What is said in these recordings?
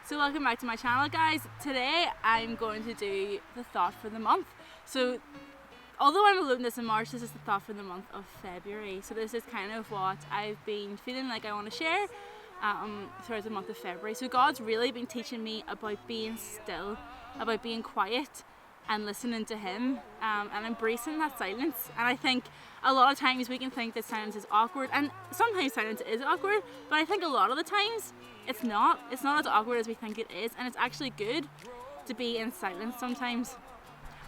So welcome back to my channel, guys. Today I'm going to do the thought for the month. So although I'm alluding this in March, this is the thought for the month of February. So this is kind of what I've been feeling like I want to share throughout the month of February. So God's really been teaching me about being still, about being quiet and listening to Him and embracing that silence. And I think a lot of times we can think that silence is awkward, and sometimes silence is awkward, but I think a lot of the times it's not as awkward as we think it is, and it's actually good to be in silence sometimes.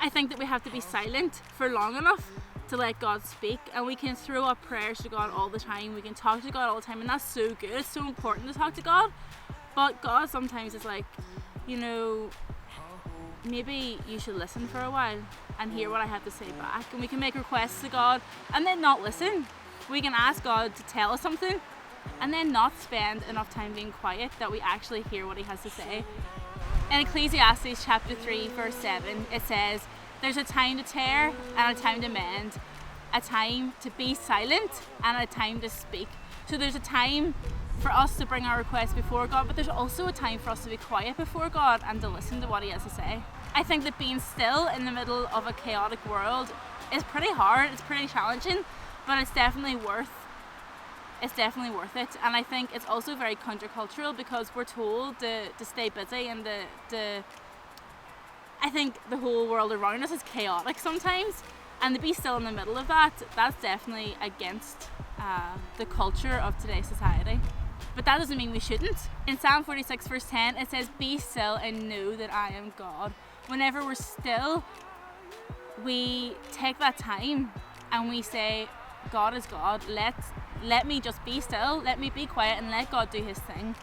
I think that we have to be silent for long enough to let God speak, and we can throw up prayers to God all the time, we can talk to God all the time, and that's so good. It's so important to talk to God, but God sometimes is like, maybe you should listen for a while and hear what I have to say back. And we can make requests to God and then not listen. We can ask God to tell us something and then not spend enough time being quiet that we actually hear what He has to say. In Ecclesiastes chapter 3 verse 7, it says, "There's a time to tear and a time to mend, a time to be silent and a time to speak." So there's a time for us to bring our requests before God, but there's also a time for us to be quiet before God and to listen to what He has to say. I think that being still in the middle of a chaotic world is pretty hard, it's pretty challenging, but it's definitely worth it. And I think it's also very countercultural because we're told to stay busy and I think the whole world around us is chaotic sometimes, and to be still in the middle of that's definitely against the culture of today's society. But that doesn't mean we shouldn't. In Psalm 46 verse 10, it says, "Be still and know that I am God." Whenever we're still, we take that time and we say, God is God, let me just be still, let me be quiet and let God do His thing.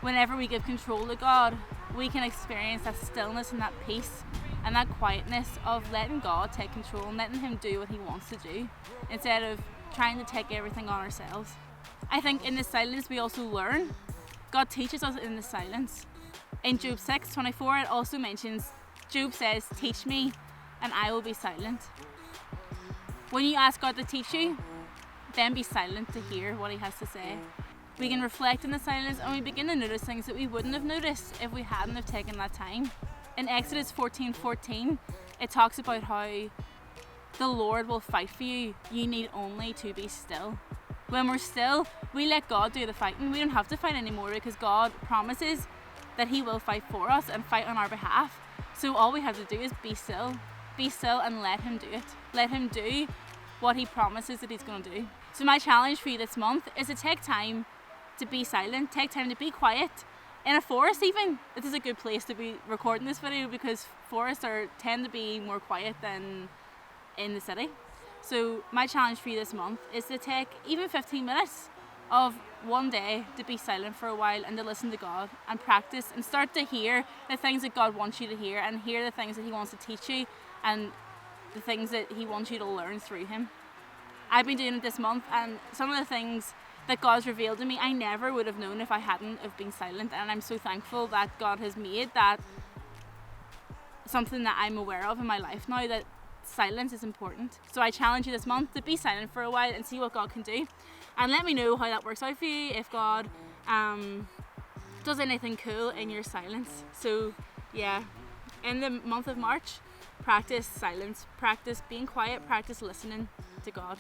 Whenever we give control to God, we can experience that stillness and that peace and that quietness of letting God take control and letting Him do what He wants to do instead of trying to take everything on ourselves. I think in the silence we also learn. God teaches us in the silence. In Job 6:24 it also mentions, Job says, "Teach me and I will be silent." When you ask God to teach you, then be silent to hear what He has to say. We can reflect in the silence and we begin to notice things that we wouldn't have noticed if we hadn't have taken that time. In Exodus 14:14 it talks about how the Lord will fight for you. You need only to be still. When we're still, we let God do the fighting. We don't have to fight anymore because God promises that He will fight for us and fight on our behalf. So all we have to do is be still. Be still and let Him do it. Let Him do what He promises that He's going to do. So my challenge for you this month is to take time to be silent, take time to be quiet. In a forest even. This is a good place to be recording this video because forests tend to be more quiet than in the city. So my challenge for you this month is to take even 15 minutes of one day to be silent for a while and to listen to God and practice and start to hear the things that God wants you to hear and hear the things that He wants to teach you and the things that He wants you to learn through Him. I've been doing it this month, and some of the things that God's revealed to me I never would have known if I hadn't have been silent, and I'm so thankful that God has made that something that I'm aware of in my life now, that silence is important. So I challenge you this month to be silent for a while and see what God can do, and let me know how that works out for you, if God does anything cool in your silence. So yeah, in the month of March, practice silence, practice being quiet, practice listening to God.